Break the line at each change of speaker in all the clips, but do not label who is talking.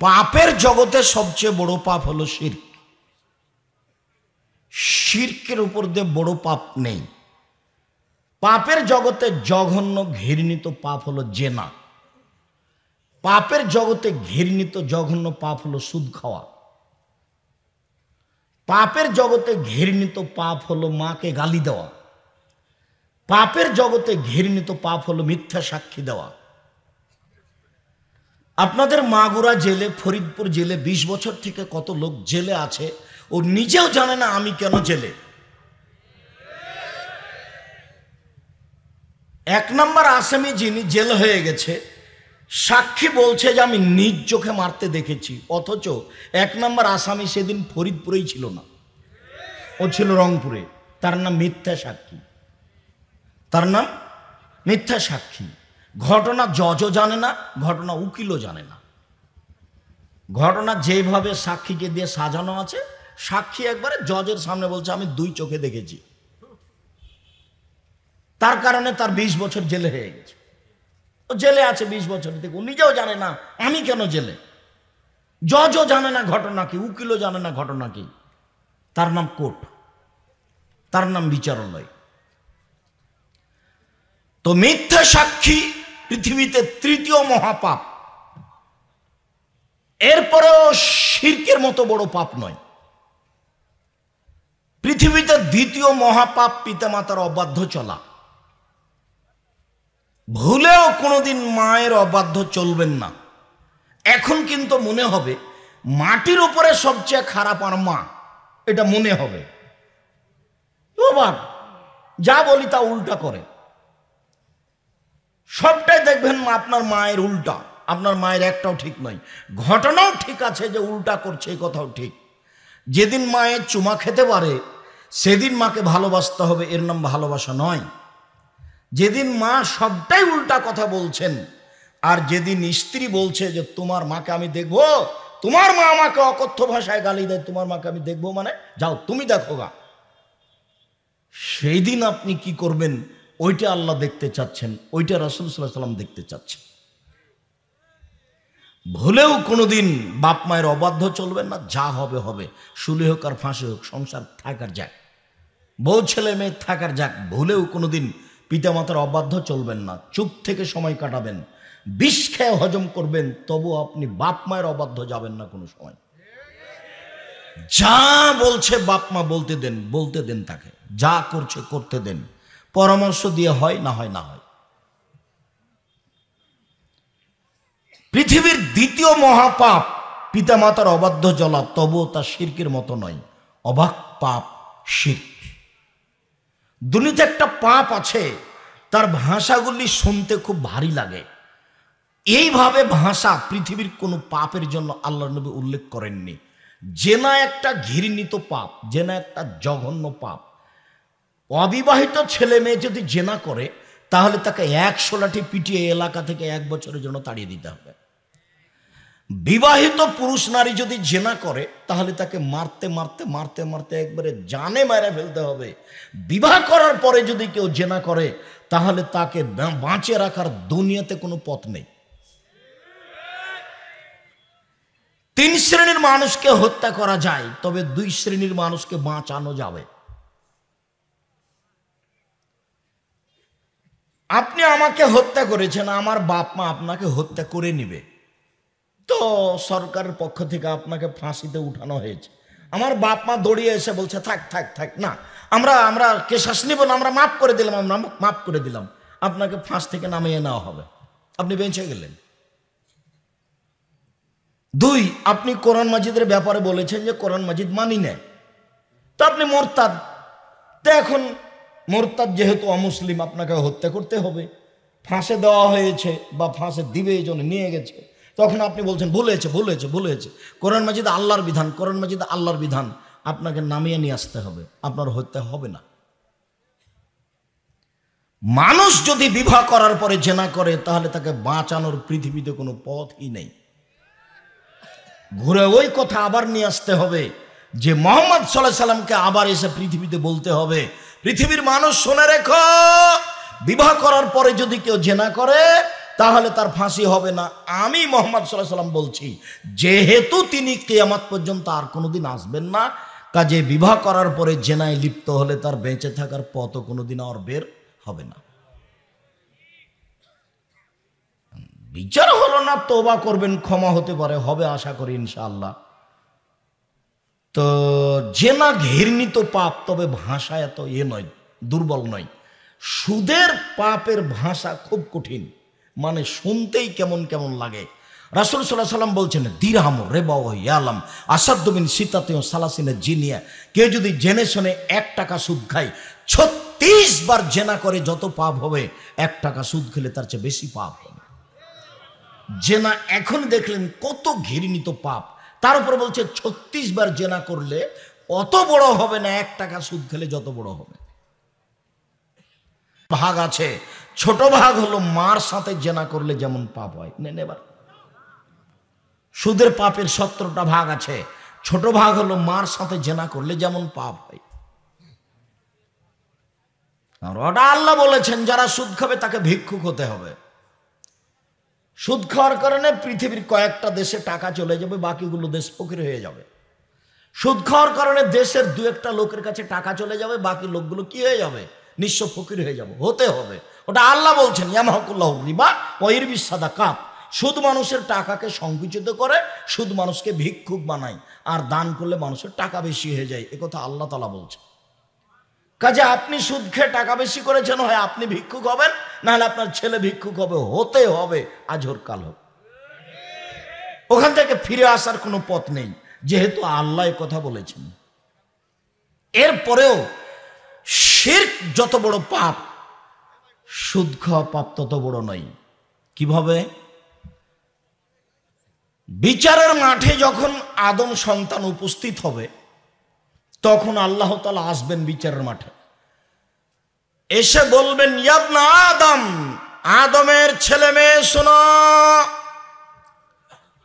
পাপের জগতে সবচেয়ে বড় পাপ হলো শিরক। শিরকের উপর দিয়ে বড় পাপ নেই। পাপের জগতে জঘন্য ঘৃণিত পাপ হলো জেনা। পাপের জগতে ঘৃণিত জঘন্য পাপ হলো সুদ খাওয়া। পাপের জগতে ঘৃণিত পাপ হলো মাকে গালি দেওয়া। পাপের জগতে ঘৃণিত পাপ হলো মিথ্যা সাক্ষী দেওয়া। আপনাদের মাগুরা জেলে, ফরিদপুর জেলে 20 বছর থেকে কত লোক জেলে আছে, ও নিজেও জানে না আমি কেন জেলে। 1 নম্বর আসামি যিনি জেল হয়ে গেছে, সাক্ষী বলছে যে আমি নিজ চোখে মারতে দেখেছি, অথচ 1 নম্বর আসামি সেদিন ফরিদপুরেই ছিল না, ও ছিল রংপুরে। তার নাম মিথ্যা সাক্ষী। তার নাম মিথ্যা সাক্ষী। ঘটনা জজও জানে না, ঘটনা উকিলও জানে না। ঘটনা যেভাবে সাক্ষীকে দিয়ে সাজানো আছে, সাক্ষী একবারে জজের সামনে বলছে আমি 2 চোখে দেখেছি। তার কারণে তার 20 বছর জেলে হয়ে গেছে। ও জেলে আছে 20 বছর থেকে, ও নিজেও জানে না আমি কেন জেলে। জজও জানে না ঘটনা কি, উকিলও জানে না ঘটনা কি। তার নাম কোর্ট, তার নাম বিচারালয়। তো মিথ্যা সাক্ষী পৃথিবীতে 3য় মহাপাপ। এরপরেও শিরকের মতো বড় পাপ নয়। পৃথিবীতে 2য় মহাপাপ পিতামাতার অবাধ্য চলা। ভুলেও কোনোদিন মায়ের অবাধ্য চলবেন না। এখন কিন্তু মনে হবে মাটির উপরে সবচেয়ে খারাপ আর মা, এটা মনে হবে। বাবা যা বলি তা উল্টা করে। সবটাই দেখবেন আপনার মায়ের উল্টা, আপনার মায়ের একটাও ঠিক নয়। ঘটনাও ঠিক আছে যে উল্টা করছে, এই কথাও ঠিক। যেদিন মায়ের চুমা খেতে পারে সেদিন মাকে ভালোবাসতে হবে, এর নাম ভালোবাসা নয়। যেদিন মা সবটাই উল্টা কথা বলছেন, আর যেদিন স্ত্রী বলছে যে তোমার মাকে আমি দেখবো, তোমার মা আমাকে অকথ্য ভাষায় গালি দেয়, তোমার মাকে আমি দেখবো, মানে যাও তুমি দেখো গা, সেই দিন আপনি কি করবেন? ওইটা আল্লাহ দেখতে চাচ্ছেন, ওইটা রাসূল সাল্লাল্লাহু আলাইহি ওয়াসাল্লাম দেখতে চাচ্ছেন। ভুলেও কোনোদিন বাপ মায়ের অবাধ্য চলবেন না। যা হবে হবে, শুলে হোক আর ফাঁসে হোক, সংসার থাকার যাক, বউ ছেলে মেয়ে থাকার যাক। ভুলেও কোনোদিন পিতামাতার অবাধ্য চলবেন না। চুপ থেকে সময় কাটাবেন, বিষ খেয়ে হজম করবেন, তবু আপনি বাপ মায়ের অবাধ্য যাবেন না কোনো সময়। যা বলছে বাপ মা বলতে দেন, বলতে দেন তাকে, যা করছে করতে দেন, পরামর্শ দিয়ে হয় না হয় না হয়। পৃথিবীর 2য় মহাপাপ পিতামাতার অবাধ্য চলা, তবুও তা শিরকের মতো নয়। অবাক পাপ শিরক। দুনিয়াতে একটা পাপ আছে, তার ভাষাগুলি শুনতে খুব ভারী লাগে। এইভাবে ভাষা পৃথিবীর কোনো পাপের জন্য আল্লাহর নবী উল্লেখ করেননি। জেনা একটা ঘৃণিত পাপ, জেনা একটা জঘন্য পাপ। অবিবাহিত ছেলে মেয়ে যদি জেনা করে, তাহলে তাকে 100 লাঠি পিটিয়ে এলাকা থেকে 1 বছরের জন্য তাড়িয়ে দিতে হবে। বিবাহিত পুরুষ নারী যদি জেনা করে, তাহলে তাকে মারতে মারতে মারতে মারতে একবারে জানে মেরে ফেলতে হবে। বিবাহ করার পরে যদি কেউ জেনা করে, তাহলে তাকে বাঁচিয়ে রাখার দুনিয়াতে কোনো পথ নেই। 3 শ্রেণীর মানুষকে হত্যা করা যায়, তবে 2 শ্রেণীর মানুষকে বাঁচানো যাবে। আপনি আমাকে হত্যা করেছেন, আমার বাপ মা আপনাকে হত্যা করে নিবে, তো সরকারের পক্ষ থেকে আপনাকে ফাঁসিতে উঠানো হয়েছে। আমার বাপ মা দৌড়িয়ে এসে বলছে থাক থাক থাক, না আমরা কেশাস নিব না, আমরা মাফ করে দিলাম, আমরা মাফ করে দিলাম, আপনাকে ফাঁস থেকে নামিয়ে নেওয়া হবে, আপনি বেঁচে গেলেন। 2, আপনি কোরআন মাজিদের ব্যাপারে বলেছেন যে কোরআন মাজিদ মানি নেয়, তো আপনি মোরতাদ। তো এখন মোরতাদ যেহেতু অমুসলিম, আপনাকে হত্যা করতে হবে। ফাঁসে দেওয়া হয়েছে বা ফাঁসে দিবে, এই জন্য নিয়ে গেছে। তখন আপনি বলছেন ভুলেছে ভুলেছে ভুলেছে, কোরআন মাজিদ আল্লাহর বিধান, কোরআন মাজিদ আল্লাহর বিধান, আপনাকে নামিয়ে নিয়ে আসতে হবে, আপনার হত্যা হবে না। মানুষ যদি বিবাহ করার পরে জেনা করে, তাহলে তাকে বাঁচানোর পৃথিবীতে কোনো পথই নেই। ঘুরে ওই কথা আবার নিয়ে আসতে হবে যে মুহাম্মদ সাল্লাল্লাহু আলাইহি সাল্লামকে আবার এসে পৃথিবীতে বলতে হবে, পৃথিবীর মানুষ শুনে রেখো, বিবাহ করার পরে যদি কেউ জেনা করে, তাহলে তার ফাঁসি হবে না। আমি মুহাম্মদ সাল্লাল্লাহু আলাইহি ওয়াসাল্লাম বলছি, যেহেতু তিনি কিয়ামত পর্যন্ত আর কোনোদিন আসবেন না, কাজে বিবাহ করার পরে জেনায় লিপ্ত হলে তার বেঁচে থাকার পথও কোনোদিন আর বের হবে না। বিচার হলো না, তওবা করবেন, ক্ষমা হতে পারে, হবে আশা করি ইনশাআল্লাহ। তো জেনা ঘৃণিত পাপ, তবে ভাষা এত নয়, দুর্বল নয়। সুদের পাপের ভাষা খুব কঠিন, মানে শুনতেই কেমন কেমন লাগে। রাসূল সাল্লাল্লাহু আলাইহি ওয়াসাল্লাম বলছেন, দিরহাম রিবা ওয়া ইয়ালাম আসাদ্দু মিন সিতাতিন সালাসিনা জিনিয়া। কেউ যদি জেনে শুনে 1 টাকা সুদ খায়, 36 বার জেনা করে যত পাপ হবে, 1 টাকা সুদ খেলে তার চেয়ে বেশি পাপ হবে। জেনা এখন দেখলেন কত ঘৃণিত পাপ, তার উপর বলছে 36 বার জেনা করলে অত বড় হবে না 1 টাকা সুদ খেলে যত বড় হবে। ভাগ আছে, ছোট ভাগ হলো মার সাথে জেনা করলে যেমন পাপ হয়। নেন এবার, সুদের পাপের 17টা ভাগ আছে, ছোট ভাগ হলো মার সাথে জেনা করলে যেমন পাপ হয়। আর ওটা আল্লাহ বলেছেন, যারা সুদ খাবে তাকে ভিক্ষুক হতে হবে। সুদ খাওয়ার কারণে পৃথিবীর কয়েকটা দেশে টাকা চলে যাবে, বাকিগুলো দেশ ফকির হয়ে যাবে। সুদ খাওয়ার কারণে দেশের 2-1টা লোকের কাছে টাকা চলে যাবে, বাকি লোকগুলো কি হয়ে যাবে? নিঃস্ব ফকির হয়ে যাবে, হতে হবে। ওটা আল্লাহ বলছেন, ইয়ামহাকুল্লাহু রিবা ওয়া ইরবিস সাদাকাত। সুদ মানুষের টাকাকে সংকুচিত করে, সুদ মানুষকে ভিক্ষুক বানায়, আর দান করলে মানুষের টাকা বেশি হয়ে যায়। একথা আল্লাহ তাআলা বলছেন। কাজে আপনি সুদ খেয়ে টাকা বেশি করেছেন, হয় আপনি ভিক্ষুক হবেন, নাহলে আপনার ছেলে ভিক্ষুক হবে, হতে হবে, আজ হোক কাল হোক। ওখান থেকে ফিরে আসার কোনো পথ নেই, যেহেতু আল্লাহ কথা বলেছেন। এরপরেও শিরক যত বড় পাপ, সুদ খাওয়া পাপ তত বড় নয়। কিভাবে? বিচারের মাঠে যখন আদম সন্তান উপস্থিত হবে, তখন আল্লাহ তাআলা আসবেন বিচারের মাঠে, এসে বলবেন, ইয়া আদম, আদমের ছেলে মেয়ে শোনো,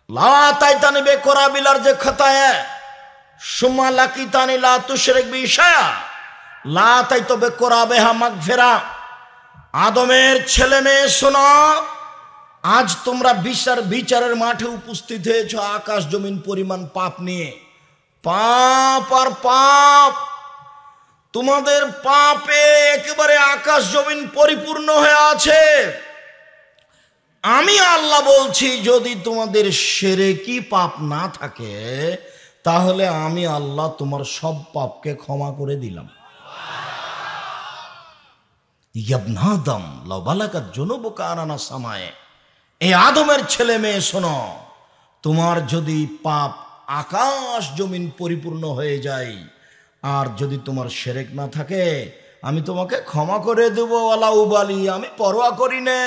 লা তাইতানি বেকরাবিলার যে খতায়ে সুম্মা লাকিতানি লা তুশরিক বি শায়া লা তাইতো বেকরাবেহা মাগফিরা। আদমের ছেলে মেয়ে শোনো, আজ তোমরা বিচারের মাঠে উপস্থিত হয়েছ আকাশ জমিন পরিমাণ পাপ নিয়ে। পাপ আর পাপ, তোমাদের পাপে একেবারে আকাশ জমিন পরিপূর্ণ হয়ে আছে। আমি আল্লাহ বলছি, যদি তোমাদের শিরকি পাপ না থাকে, তাহলে আমি আল্লাহ তোমার সব পাপকে ক্ষমা করে দিলাম। ইবনে আদম লাউ বালাগাত যুনুবুকা আনানা সামায়ে, এই আদমের ছেলে মেয়ে শোনো, তোমার যদি পাপ আকাশ জমিন পরিপূর্ণ হয়ে যায়, আর যদি তোমার শিরক না থাকে, আমি তোমাকে ক্ষমা করে দেবো। ওয়ালা উবালি, আমি পরোয়া করি না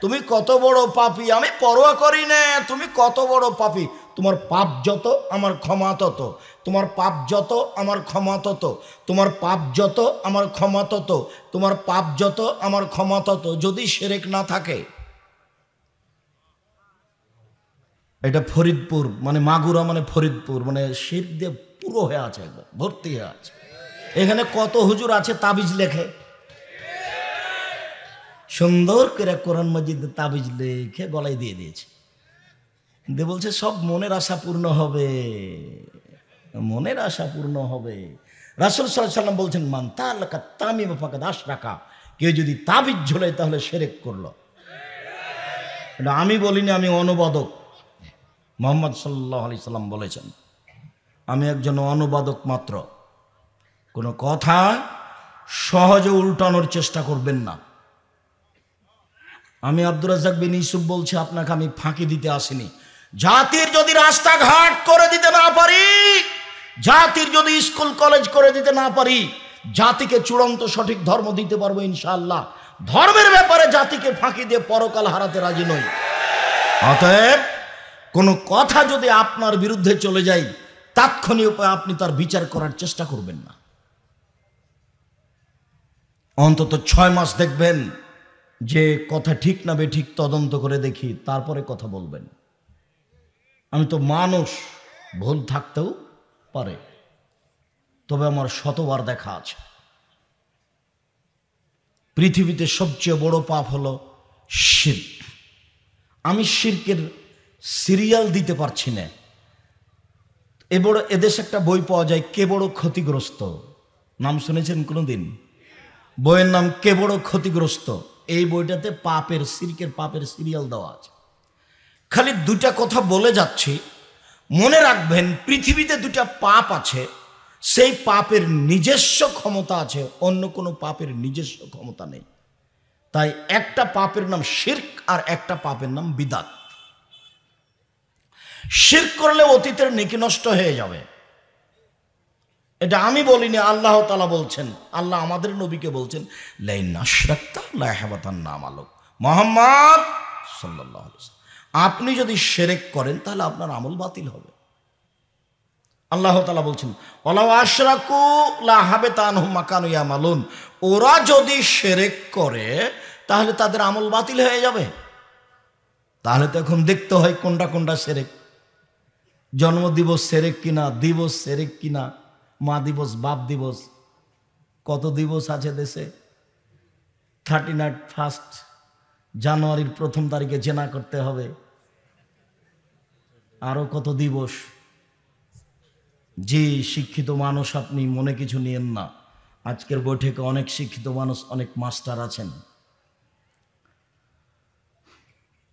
তুমি কত বড় পাপী, আমি পরোয়া করি না তুমি কত বড় পাপী। তোমার পাপ যত আমার ক্ষমা তত, তোমার পাপ যত আমার ক্ষমা তত, তোমার পাপ যত আমার ক্ষমা তত, তোমার পাপ যত আমার ক্ষমা তত, যদি শিরক না থাকে। এটা ফরিদপুর, মানে মাগুরা মানে ফরিদপুর, মানে শিরক দিয়ে পুরো হয়ে আছে, একদম ভর্তি হয়ে আছে। এখানে কত হুজুর আছে তাবিজ লেখে, সুন্দর করে কোরআন মাজিদে তাবিজ লেখে গলায় দিয়ে দিয়েছে, দিয়ে বলছে সব মনের আশা পূর্ণ হবে, মনের আশা পূর্ণ হবে। রাসূল সাল্লাল্লাহু আলাইহি ওয়াসাল্লাম বলছেন, মান তাআল্লাকা তামিমা ফাকাদ আশরাকা, কেউ যদি তাবিজ ঝোলায় তাহলে শিরক করলো। এটা আমি বলিনি, আমি অনুবাদক, মুহাম্মদ সাল্লাল্লাহু আলাইহি সাল্লাম বলেছেন। আমি একজন অনুবাদক মাত্র, কোনো কথা সহজে উল্টানোর চেষ্টা করবেন না। আমি আব্দুর রাজ্জাক বিন ইউসুফ বলছি, আপনাকে আমি ফাঁকি দিতে আসিনি। জাতির যদি রাস্তাঘাট করে দিতে না পারি, জাতির যদি স্কুল কলেজ করে দিতে না পারি, জাতিকে চূড়ান্ত সঠিক ধর্ম দিতে পারবো ইনশাআল্লাহ। ধর্মের ব্যাপারে জাতিকে ফাঁকি দিয়ে পরকাল হারাতে রাজি নই। অতএব কোনো কথা যদি আপনার বিরুদ্ধে চলে যায়, তাৎক্ষণিক উপায়ে আপনি তার বিচার করার চেষ্টা করবেন না। অন্তত 6 মাস দেখবেন যে কথা ঠিক না বেঠিক তদন্ত করে দেখি, তারপরে কথা বলবেন। আমি তো মানুষ, ভুল থাকতেও পারে, তবে আমার শতবার দেখা আছে। পৃথিবীতে সবচেয়ে বড় পাপ হলো শিরক। আমি শিরকের সিরিয়াল দিতে পারছি না। এদেশে একটা বই পাওয়া যায়, কে বড় ক্ষতিগ্রস্ত। নাম শুনেছেন কোনোদিন? বইয়ের নাম কে বড় ক্ষতিগ্রস্ত। এই বইটাতে শিরকের পাপের সিরিয়াল দেওয়া আছে। খালি দুটা কথা বলে যাচ্ছি, মনে রাখবেন পৃথিবীতে দুটা পাপ আছে, সেই পাপের নিজস্ব ক্ষমতা আছে, অন্য কোনো পাপের নিজস্ব ক্ষমতা নেই। তাই একটা পাপের নাম শিরক আর একটা পাপের নাম বিদআত। শিরক করলে অতীতের নেকি নষ্ট হয়ে যাবে। এটা আমি বলিনি, আল্লাহ তাআলা বলছেন, আল্লাহ আমাদের নবীকে বলছেন, লাইন আশরাকতা লায়াহবাতান্না আমালুক। মুহাম্মদ সাল্লাল্লাহু আলাইহি ওয়াসাল্লাম, আপনি যদি শিরক করেন তাহলে আপনার আমল বাতিল হবে। আল্লাহ তাআলা বলছেন, ওয়ালাউ আশরাকু লাহাবাতা আনহুম মা কানু ইয়ামালুন, ওরা যদি শিরক করে তাহলে তাদের আমল বাতিল হয়ে যাবে। তাহলে তো এখন দেখতে হয় কোনটা কোনটা শিরক। জন্মদিবস শিরক কিনা, দিবস শিরক কিনা, মা দিবস, বাপ দিবস, কত দিবস আছে দেশে। 31 জানুয়ারির 1 তারিখে জেনা করতে হবে, আরো কত দিবস। যে শিক্ষিত মানুষ, আপনি মনে কিছু নিয়েন না, আজকের বৈঠকে অনেক শিক্ষিত মানুষ, অনেক মাস্টার আছেন।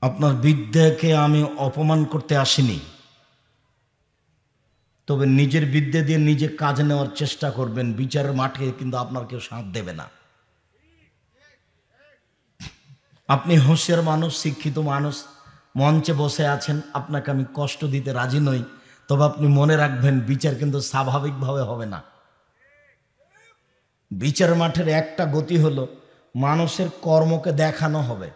আপনার বিদ্যাকে আমি অপমান করতে আসিনি, তবে নিজের বিদ্যা দিয়ে নিজে কাজ নেওয়ার চেষ্টা করবেন। বিচারের মাঠে কিন্তু আপনার কেউ সাথ দেবে না। আপনি হোশিয়ার মানুষ, শিক্ষিত মানুষ, মঞ্চে বসে আছেন, আপনাকে আমি কষ্ট দিতে রাজি নই, তবে আপনি মনে রাখবেন বিচার কিন্তু স্বাভাবিকভাবে হবে না। বিচার মাঠের একটা গতি হলো মানুষের কর্মকে দেখানো হবে।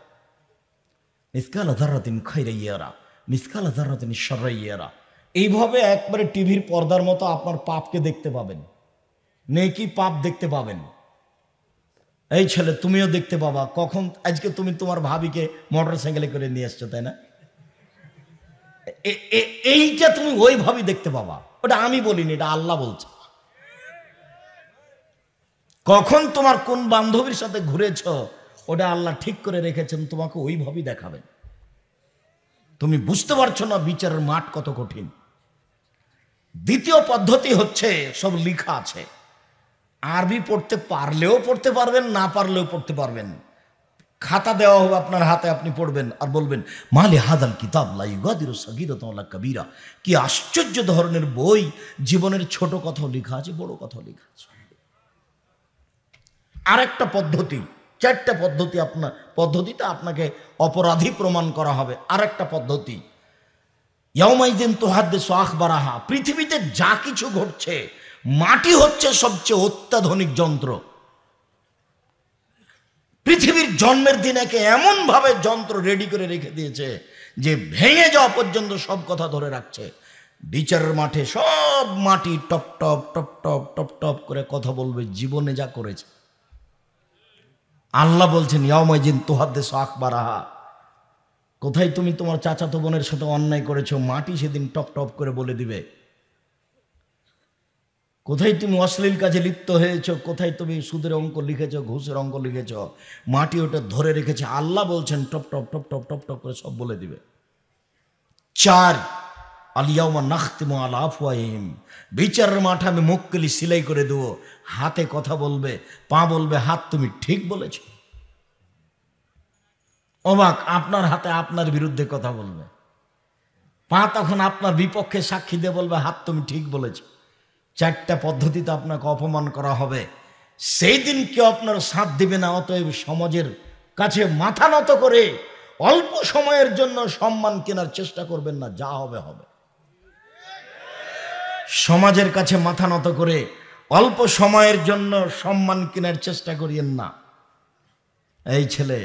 মিসকাল যাররাতিন খায়রান ইয়ারা, মিসকাল যাররাতিন শাররান ইয়ারা। এইভাবে একবারে টিভির পর্দার মতো আপনার পাপকে দেখতে পাবেন, নেকি পাপ দেখতে পাবেন। এই ছেলে, তুমিও দেখতে পাবা কখন আজকে তুমি তোমার ভাবিকে মোটর সাইকেলে করে নিয়ে এসছো, তাই না? এইটা তুমি ওইভাবে দেখতে পাবা। ওটা আমি বলিনি, এটা আল্লাহ বলছে। কখন তোমার কোন বান্ধবীর সাথে ঘুরেছ, ওটা আল্লাহ ঠিক করে রেখেছেন, তোমাকে ওইভাবেই দেখাবেন। তুমি বুঝতে পারছো না বিচারের মাঠ কত কঠিন। দ্বিতীয় পদ্ধতি হচ্ছে, সব লেখা আছে, আরবি পড়তে পারলেও পড়তে পারবেন, না পারলেও পড়তে পারবেন। খাতা দেওয়া হবে আপনার হাতে, আপনি পড়বেন আর বলবেন, মালি হাদাল কিতাব লা ইউগাদিরু সাগীরাতান ওয়ালা কাবীরা। কি আশ্চর্য ধরনের বই, জীবনের ছোট কথাও লেখা আছে, বড় কথাও লেখা আছে। আরেকটা পদ্ধতি, 4টা পদ্ধতি, আপনার পদ্ধতিটা আপনাকে অপরাধী প্রমাণ করা হবে। আরেকটা পদ্ধতি, ইয়াউমাইযিন তুহাদ্দিসু আখবারাহা। পৃথিবীতে যা কিছু ঘটছে, মাটি হচ্ছে সবচেয়ে অত্যাধুনিক যন্ত্র। পৃথিবীর জন্মের দিন একে এমন ভাবে যন্ত্র রেডি করে রেখে দিয়েছে যে ভেঙে যাওয়া পর্যন্ত সব কথা ধরে রাখছে। বিচারের মাঠে সব মাটি top top top top top top করে কথা বলবে জীবনে যা করেছে। আল্লাহ বলছেন, ইয়াউমাইযিন তুহাদ্দিসু আখবারাহা। কোথায় তুমি তোমার চাচাতো বোনের সাথে অন্যায় করেছো, মাটি সেদিন টপ টপ করে বলে দিবে। কোথায় তুমি অশ্লীল কাজে লিপ্ত হয়েছ, কোথায় তুমি সুদের অঙ্ক লিখেছ, ঘুষের অঙ্ক লিখেছ, মাটি ওটা ধরে রেখেছে। আল্লাহ বলছেন top top top top top top করে সব বলে দিবে। 4, আল ইয়াউমা নাখতিমু আলা আফওয়াহিহিম। বিচারের মাঠে আমি মুখগুলি সিলাই করে দেবো। হাতে কথা বলবে, পা বলবে, হাত তুমি ঠিক বলেছ। অবাক, আপনার হাতে আপনার বিরুদ্ধে কথা বলবে, পা তখন আপনার বিপক্ষে সাক্ষী দিয়ে বলবে, হাত তুমি ঠিক বলেছ। 4টা পদ্ধতিতে আপনাকে অপমান করা হবে। সেই দিন কেউ আপনার সাথ দিবে না। অতএব সমাজের কাছে মাথা নত করে অল্প সময়ের জন্য সম্মান কেনার চেষ্টা করবেন না, যা হবে হবে। সমাজের কাছে মাথা নত করে অল্প সময়ের জন্য সম্মান কেনার চেষ্টা করিয়েন না। এই ছেলে,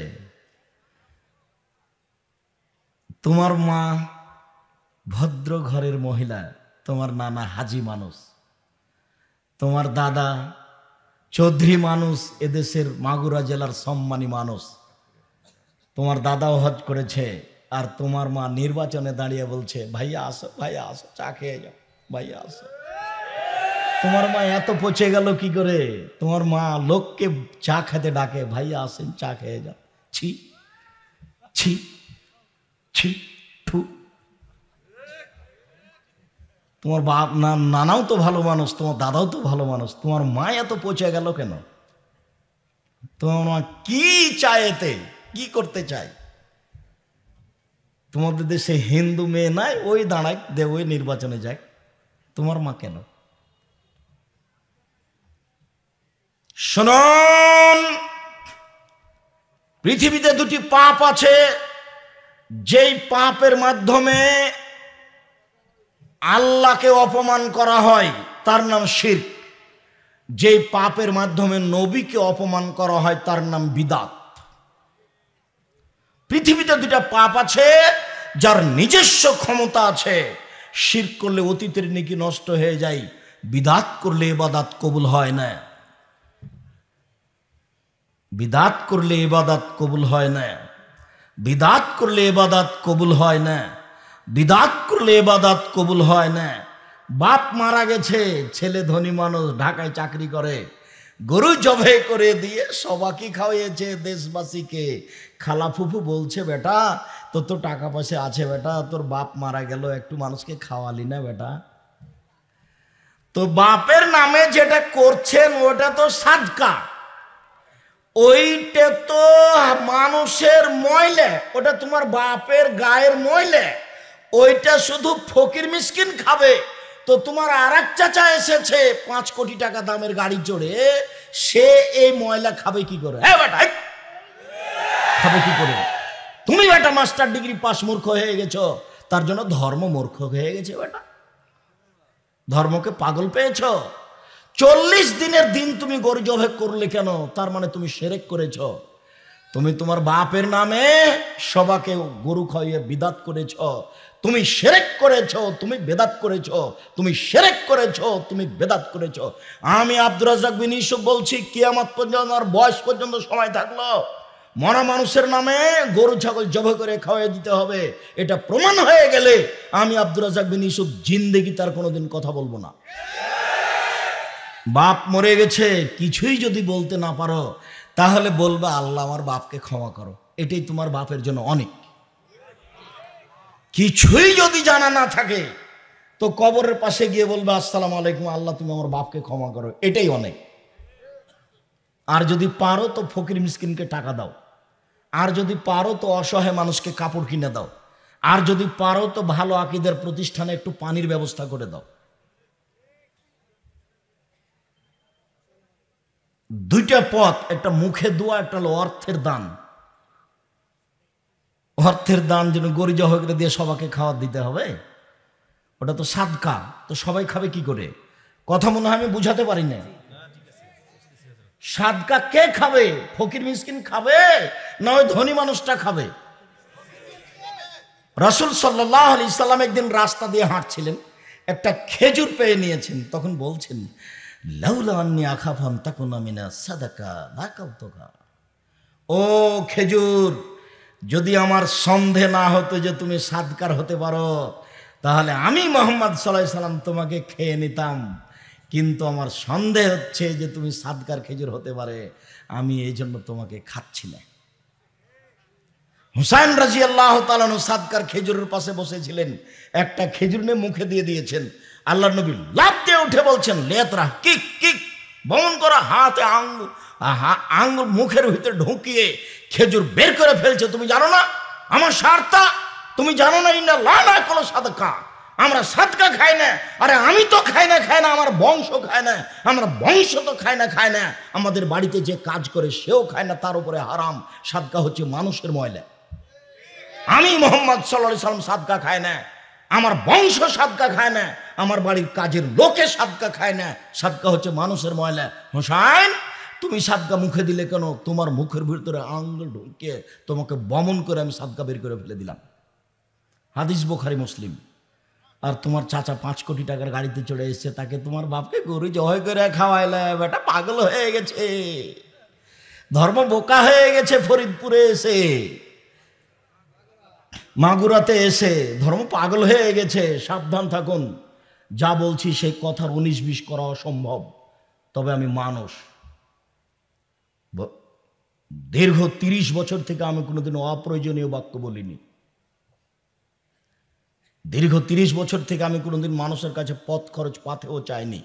তোমার মা ভদ্র ঘরের মহিলা, তোমার নানা হাজি মানুষ, তোমার দাদা চৌধুরী মানুষ, এদেশের মাগুরা জেলার সম্মানী মানুষ। তোমার দাদাও হজ করেছে, আর তোমার মা নির্বাচনে দাঁড়িয়ে বলছে, ভাইয়া আসো, ভাইয়া আসো, চা খেয়ে যাও, ভাইয়া আসো। তোমার মা এত পচে গেল কি করে? তোমার মা লোককে চা খেতে ডাকে, ভাইয়া আসেন, চা খেয়ে যাও। ছি ছি, ছি, থু। তোমার বাপ নানাও তো ভালো মানুষ, তোমার দাদাও তো ভালো মানুষ, তোমার মা এত পচে গেল কেন? তোমার মা কি চায়, এতে কি করতে চায়? তোমাদের দেশে হিন্দু মেয়ে নাই, ওই দাঁড়ায় দেব, ওই নির্বাচনে যায়, তোমার মা কেন? শুনুন, পৃথিবীতে দুটি পাপ আছে, যেই পাপের মাধ্যমে আল্লাহকে অপমান করা হয় তার নাম শিরক। যেই পাপের মাধ্যমে নবীকে অপমান করা হয় তার নাম বিদাত। পৃথিবীতে দুটা পাপ আছে যার নিজস্ব ক্ষমতা আছে। শিরক করলে অতীতের নেকি নষ্ট হয়ে যায়, বিদাত করলে ইবাদত কবুল হয় না। বিদাত করলে ইবাদত কবুল হয় না। বিদাত করলে ইবাদত কবুল হয় না। বিদাত করলে ইবাদত কবুল হয় না। বাপ মারা গেছে, ছেলে ধনী মানুষ, ঢাকায় চাকরি করে, গরু জবে করে দিয়ে সবাইকে খাওয়াইয়েছে, দেশবাসীকে। খালা ফুফু বলছে, বেটা তোর তো টাকা পয়সা আছে, বেটা তোর বাপ মারা গেল, একটু মানুষকে খাওয়ালি না বেটা? তো বাপের নামে যেটা করছেন ওটা তো সাদকা, ওইটা তো মানুষের ময়লা, ওটা তোমার বাপের গায়ের ময়লা, ওইটা শুধু ফকির মিসকিন খাবে। তো তোমার আর এক চাচা এসেছে 5 কোটি টাকা দামের গাড়ি চড়ে, সে এই ময়লা খাবে কি করে? হ্যাঁ বেটা, খাবে কি করে? তুমি বেটা মাস্টার ডিগ্রি পাস মূর্খ হয়ে গেছো, তার জন্য ধর্ম মূর্খ হয়ে গেছে বেটা, ধর্মকে পাগল পেয়েছ। 40 দিনের দিন তুমি গরু জবাই করলে কেন? তার মানে তুমি শিরক করেছ। তুমি তোমার বাপের নামে সবাকে গরু খাইয়ে বিদাত করেছ। তুমি শিরক করেছ, তুমি বেদাত করেছ, তুমি শিরক করেছ, তুমি বেদাত করেছ। আমি আব্দুর রাজ্জাক বিন ইউসুফ বলছি, কিয়ামত পর্যন্ত আর বয়স পর্যন্ত সময় থাকলো, মরা মানুষের নামে গরু ছাগল জবাই করে খাওয়াই দিতে হবে। এটা প্রমাণ হয়ে গেলে আমি আব্দুর রাজ্জাক বিন ইউসুফ জিন্দেগি তার কোনোদিন কথা বলবো না। বাপ মরে গেছে, কিছুই যদি বলতে না পারো তাহলে বলবা, আল্লাহ আমার বাপকে ক্ষমা করো, এটাই তোমার বাপের জন্য অনেক। কিছুই যদি জানা না থাকে তো কবরের পাশে গিয়ে বলবে, আসসালামু আলাইকুম, আল্লাহ তুমি আমার বাপকে ক্ষমা করো, এটাই অনেক। আর যদি পারো তো ফকির মিসকিনকে টাকা দাও, আর যদি পারো তো অসহায় মানুষকে কাপড় কিনে দাও, আর যদি পারো তো ভালো আকীদার প্রতিষ্ঠানে একটু পানির ব্যবস্থা করে দাও। দুইটা পথ, একটা মুখে দোয়া, একটা হলো অর্থের দান। অর্থের দান যেন গরু জবাই করে দিয়ে সবাইকে খাওয়া দিতে হবে, ওটা তো সাদকা। তো সবাই খাবে কি করে? কথা মনে হয় আমি বুঝাতে পারি না। সাদকা কে খাবে? ফকির মিসকিন খাবে না ওই ধনী মানুষটা খাবে? রাসূল সাল্লাল্লাহু আলাইহি সাল্লাম একদিন রাস্তা দিয়ে হাঁটছিলেন, একটা খেজুর পেয়ে নিয়েছেন, তখন বলছেন, লাউলা আন্নী আখাফু আন তাকুনা মিনা সাদাকা লাকাউতুকা। ও খেজুর, যদি আমার সন্দেহ না হতো যে তুমি সাদকার হতে পারো, তাহলে আমি মুহাম্মদ সাল্লাল্লাহু আলাইহি সাল্লাম তোমাকে খেয়ে নিতাম। কিন্তু আমার সন্দেহ হচ্ছে যে তুমি সাদকার খেজুর হতে পারে, আমি এই জন্য তোমাকে খাচ্ছি না। হুসাইন রাদিয়াল্লাহু তাআলা আনহু সাদকার খেজুরের পাশে বসেছিলেন, একটা খেজুর নিয়ে মুখে দিয়ে দিয়েছেন। আল্লাহর নবী লাফ দিয়ে উঠে বলছেন, লেতরা, কিক কিক, বমন করা, হাতে আঙ্গুল মুখের ভিতরে ঢুকিয়ে খেজুর বের করে ফেলছে। তুমি জানো না আমার সারতা? তুমি জানো না ইন্না লা নাকুলু সাদকা, আমরা সাদকা খাই না? আরে আমি তো খাই না, আমার বংশ খায় না, আমরা বংশ তো খায় না, আমাদের বাড়িতে যে কাজ করে সেও খায় না, তার উপরে হারাম। সাদকা হচ্ছে মানুষের ময়লা। আমি মুহাম্মদ সাল্লাল্লাহু আলাইহি সাল্লাম সাদকা খায় না, আমার বংশ সাদকা খায় না, আমার বাড়ির কাজের লোকে সাদকা খায় না, সাদকা হচ্ছে মানুষের ময়লা। হুসাইন, তুমি সাদকা মুখে দিলে কেন? তোমার মুখের ভিতরে আঙ্গুল ঢুকিয়ে তোমাকে বমন করে আমি সাদকা বের করে ফেলে দিলাম। হাদিস বুখারী মুসলিম। আর তোমার চাচা 5 কোটি টাকার গাড়িতে চড়ে এসছে, তাকে তোমার বাপকে গরু জবাই করে খাওয়াইলে, বেটা পাগল হয়ে গেছে, ধর্ম বোকা হয়ে গেছে। ফরিদপুরে এসে, মাগুরাতে এসে ধর্ম পাগল হয়ে গেছে। সাবধান থাকুন, যা বলছি সেই কথার 19-20 করা অসম্ভব। তবে আমি মানুষ, দীর্ঘ 30 বছর থেকে আমি কোনোদিন অপ্রয়োজনীয় বাক্য বলিনি। দীর্ঘ 30 বছর থেকে আমি কোনোদিন মানুষের কাছে পথ খরচ পাথেও চাইনি।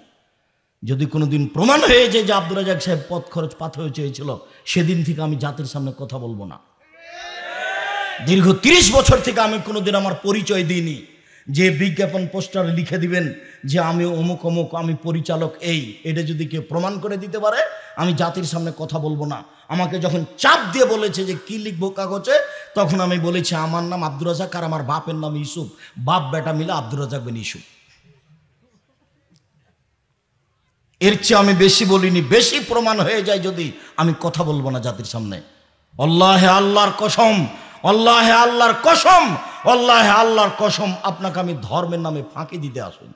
যদি কোনোদিন প্রমাণ হয়ে যায় যে আব্দুর রাজ্জাক সাহেব পথ খরচ পাথেও চেয়েছিল, সেদিন থেকে আমি জাতির সামনে কথা বলবো না। দীর্ঘ 30 বছর থেকে আমি কোনোদিন আমার পরিচয় দিইনি, যে বিজ্ঞাপন পোস্টারে লিখে দিবেন যে আমি অমুক অমুক, আমি পরিচালক এই, এটা যদি কেউ প্রমাণ করে দিতে পারে আমি জাতির সামনে কথা বলবো না। আমাকে যখন চাপ দিয়ে বলেছে যে কি লিখবো কাগজে, তখন আমি বলেছি আমার নাম আব্দুর রাজ্জাক আর আমার বাপের নাম ইউসুফ, বাপ বেটা মিলে আব্দুর রাজ্জাক বিন ইউসুফ। এর চেয়ে আমি বেশি বলিনি। বেশি প্রমাণ হয়ে যায় যদি, আমি কথা বলবো না জাতির সামনে। আল্লাহে আল্লাহর কসম, আল্লাহে আল্লাহর কসম, আল্লাহে আল্লাহর কসম, আপনাকে আমি ধর্মের নামে ফাঁকি দিতে আসুন।